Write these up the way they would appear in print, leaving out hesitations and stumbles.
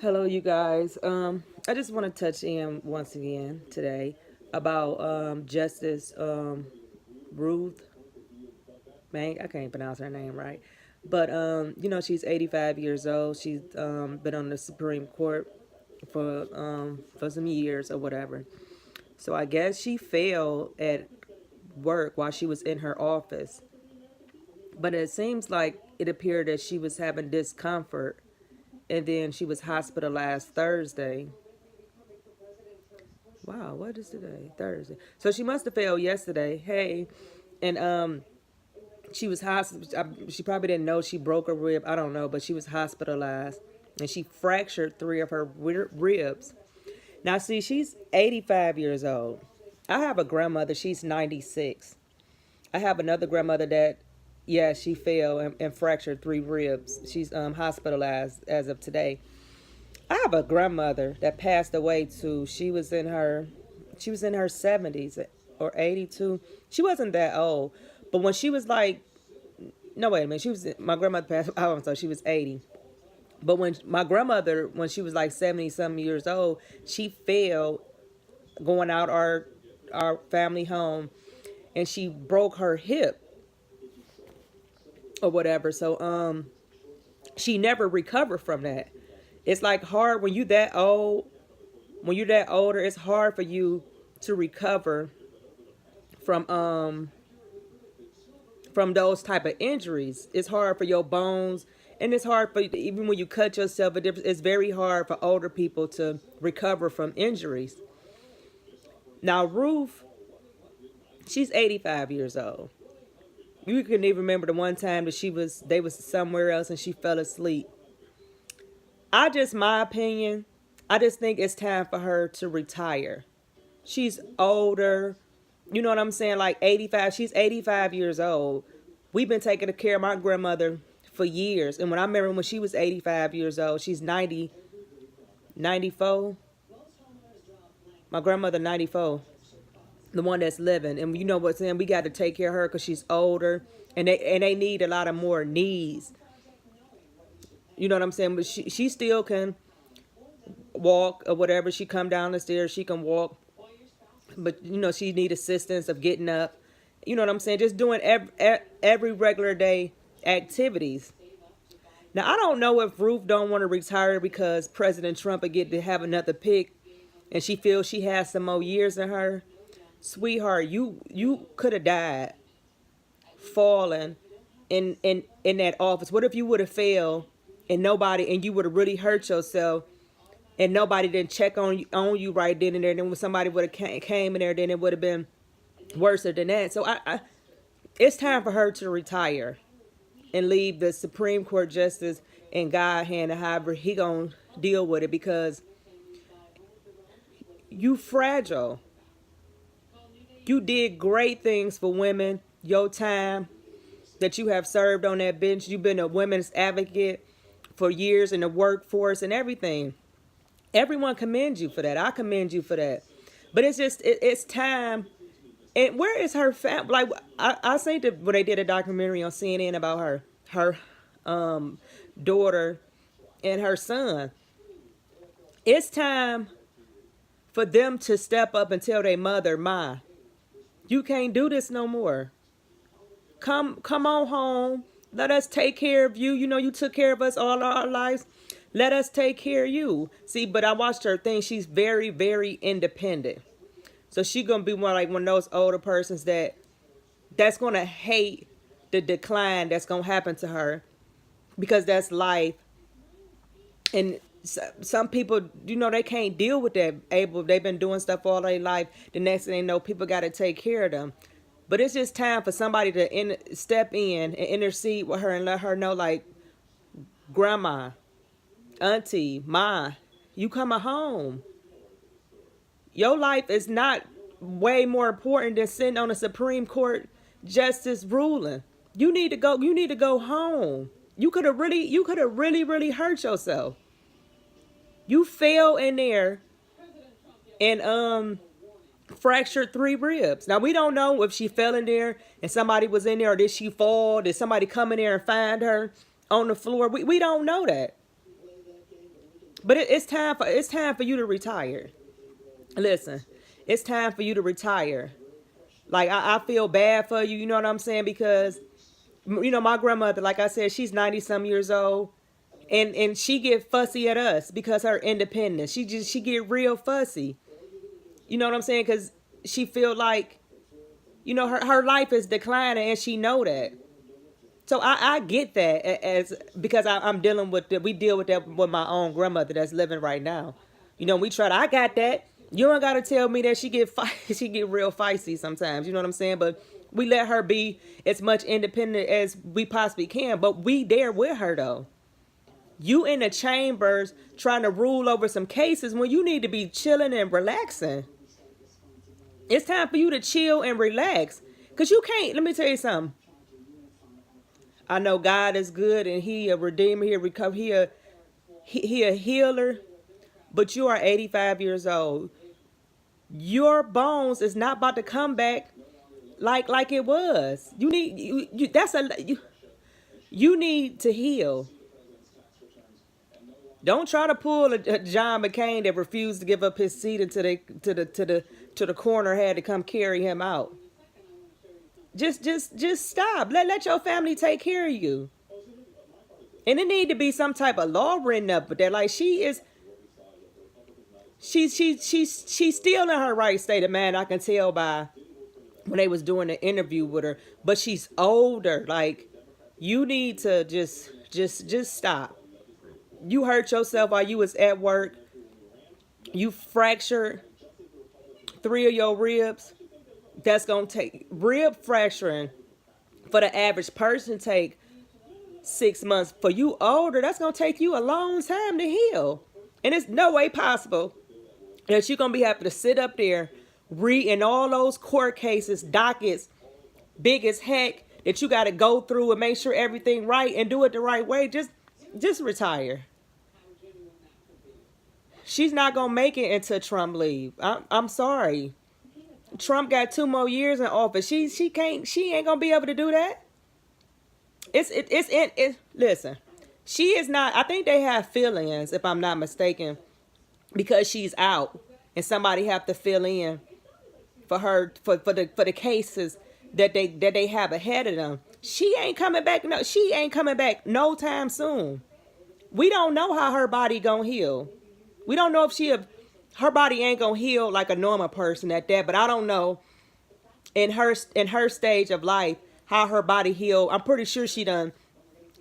Hello, you guys. I just want to touch in once again today about Justice Ruth. Man, I can't pronounce her name right, but she's 85 years old. She's been on the Supreme Court for some years or whatever. So I guess she failed at work while she was in her office, but it seems like it appeared that she was having discomfort, and then she was hospitalized Thursday. Wow, what is today? Thursday. So she must have failed yesterday. Hey, and she was hospital. She probably didn't know she broke a rib. I don't know, but she was hospitalized, and she fractured three of her ribs. Now, see, she's 85 years old. I have a grandmother. She's 96. I have another grandmother that, yeah, she fell and fractured three ribs. She's hospitalized as of today. I have a grandmother that passed away too. She was in her 70s or 82. She wasn't that old, but when she was like, no, wait a minute, my grandmother passed. Oh, I'm sorry, she was 80. But when my grandmother, when she was like 70 some years old, she fell going out our family home, and she broke her hip or whatever. So she never recovered from that. It's like hard when you that old. When you're that older, it's hard for you to recover from um from those type of injuries. It's hard for your bones, and it's hard for even when you cut yourself. It's very hard for older people to recover from injuries. Now Ruth, she's 85 years old. You can even remember the one time that they was somewhere else and she fell asleep. My opinion, I just think it's time for her to retire. She's older. You know what I'm saying? Like 85. She's 85 years old. We've been taking care of my grandmother for years. And when I remember when she was 85 years old, she's 90, 94. My grandmother, 94. The one that's living. And you know what's saying? We got to take care of her because she's older. And they need a lot of more needs. You know what I'm saying? But she still can walk or whatever. She come down the stairs. She can walk. But she need assistance of getting up. You know what I'm saying? Just doing every regular day activities. Now I don't know if Ruth don't want to retire because President Trump will get to have another pick, and she feels she has some more years in her. Sweetheart, you could have died falling in that office. What if you would have failed and you would have really hurt yourself and nobody didn't check on you right then and there? Then when somebody would have came in there, then it would have been worse than that. So it's time for her to retire and leave the Supreme Court justice in God's hand, and however he gonna deal with it, because you fragile. You did great things for women. Your time that you have served on that bench, you've been a women's advocate for years in the workforce and everything. Everyone commends you for that. I commend you for that. But it's time. And where is her family? Like I seen when they did a documentary on CNN about her daughter and her son. It's time for them to step up and tell their mother, "Ma, you can't do this no more. Come on home. Let us take care of you. You know you took care of us all our lives. Let us take care of you." See, but I watched her thing. She's very, very independent. So she gonna be one of those older persons that's gonna hate the decline that's gonna happen to her, because that's life. And some people, they can't deal with that. They've been doing stuff all their life. The next thing they know, people got to take care of them. But it's just time for somebody to step in and intercede with her and let her know, like, grandma, auntie, ma, you coming home. Your life is not way more important than sitting on a Supreme Court justice ruling. You need to go. You need to go home. You could have really hurt yourself. You fell in there and fractured three ribs. Now we don't know if she fell in there and somebody was in there, or did she fall? Did somebody come in there and find her on the floor? We don't know that. But it's time for you to retire. Listen, it's time for you to retire. Like I feel bad for you. You know what I'm saying? Because my grandmother, like I said, she's 90 some years old, and she get fussy at us because her independence. She get real fussy. You know what I'm saying? Because she feel like her life is declining, and she know that. So I get that as because I'm dealing with we deal with that with my own grandmother that's living right now. We try to. I got that. You don't gotta tell me that she get she get real feisty sometimes. You know what I'm saying? But we let her be as much independent as we possibly can. But we there with her though. You in the chambers trying to rule over some cases when you need to be chilling and relaxing. It's time for you to chill and relax. Cause you can't. Let me tell you something. I know God is good and He a redeemer, He a recover, He a healer. But you are 85 years old. Your bones is not about to come back like it was. You need you need to heal. Don't try to pull a John McCain that refused to give up his seat until the coroner had to come carry him out. Just stop. Let your family take care of you. And it need to be some type of law written up with that. Like she's still in her right state of mind. I can tell by when they was doing the interview with her. But she's older. Like you need to just stop. You hurt yourself while you was at work. You fractured 3 of your ribs. That's gonna take rib fracturing for the average person take 6 months. For you older, that's gonna take you a long time to heal. And it's no way possible that you're gonna be having to sit up there reading all those court cases, dockets, big as heck, that you gotta go through and make sure everything right and do it the right way. Just retire. She's not gonna make it until Trump leave. I'm sorry. Trump got 2 more years in office. She ain't gonna be able to do that. Listen, she is not. I think they have fill-ins, if I'm not mistaken, because she's out and somebody have to fill in for her for the cases that they have ahead of them. She ain't coming back. No, she ain't coming back no time soon. We don't know how her body gonna heal. We don't know if her body ain't gonna heal like a normal person at that. But I don't know in her stage of life how her body healed. I'm pretty sure she done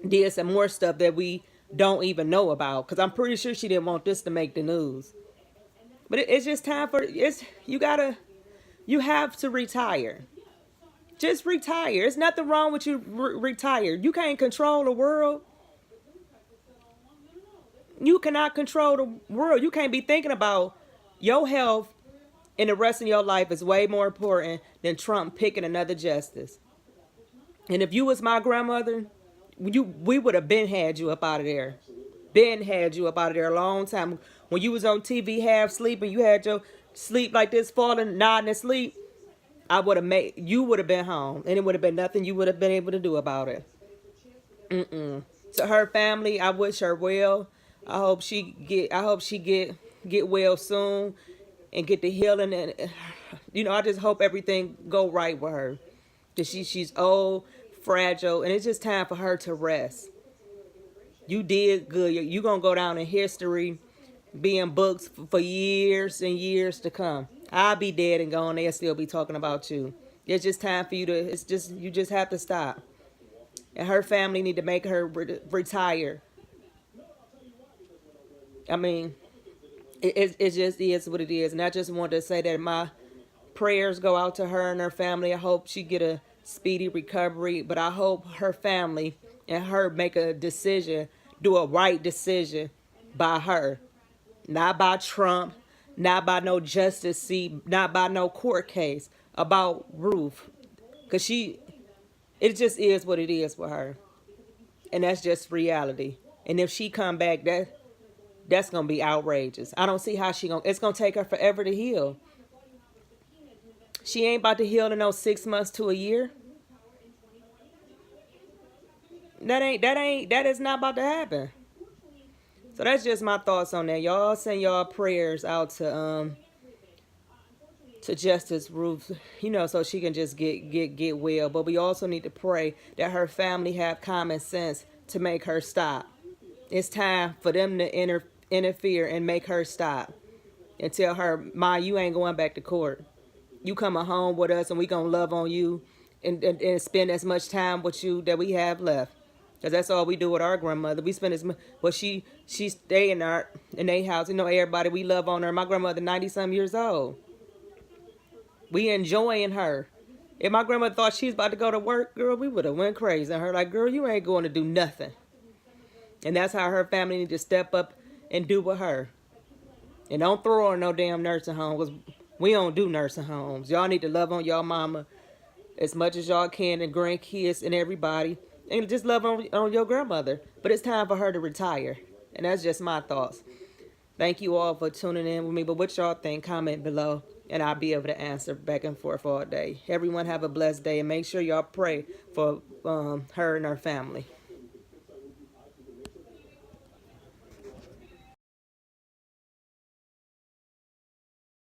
did some more stuff that we don't even know about. Cause I'm pretty sure she didn't want this to make the news. But it's just time for you have to retire. Just retire. There's nothing wrong with you retire. You can't control the world. You cannot control the world. You can't be thinking about your health and the rest of your life is way more important than Trump picking another justice. And if you was my grandmother, we would have been had you up out of there. Been had you up out of there a long time. When you was on TV half sleeping, you had your sleep like this, falling, nodding asleep. You would have been home, and it would have been nothing you would have been able to do about it. To her family, I wish her well. I hope she get well soon and get the healing, and I just hope everything go right with her. That she's old, fragile, and it's just time for her to rest. You did good. You're gonna go down in history, being books for years and years to come. I'll be dead and gone. They'll still be talking about you. It's just time for you you just have to stop. And her family need to make her retire. I mean, it just is what it is. And I just wanted to say that my prayers go out to her and her family. I hope she get a speedy recovery. But I hope her family and her make a decision, do a right decision by her. Not by Trump, not by no justice seat, not by no court case. About Ruth. Because it just is what it is with her. And that's just reality. And if she come back, that's going to be outrageous. I don't see how it's going to take her forever to heal. She ain't about to heal in no 6 months to a year. That is not about to happen. So that's just my thoughts on that. Y'all send y'all prayers out to Justice Ruth, so she can just get well. But we also need to pray that her family have common sense to make her stop. It's time for them to interfere and make her stop and tell her, Ma, you ain't going back to court. You coming home with us, and we gonna love on you and spend as much time with you that we have left. Cause that's all we do with our grandmother. We spend as much. Well, she stay in their house. Everybody, we love on her. My grandmother 90-some years old. We enjoying her. If my grandmother thought she was about to go to work, girl, we would have went crazy on her. Like, girl, you ain't going to do nothing. And that's how her family need to step up and do with her. And don't throw her in no damn nursing home, because we don't do nursing homes. Y'all need to love on y'all mama as much as y'all can, and grandkids and everybody. And just love on your grandmother. But it's time for her to retire. And that's just my thoughts. Thank you all for tuning in with me. But what y'all think, comment below, and I'll be able to answer back and forth all day. Everyone have a blessed day, and make sure y'all pray for her and her family.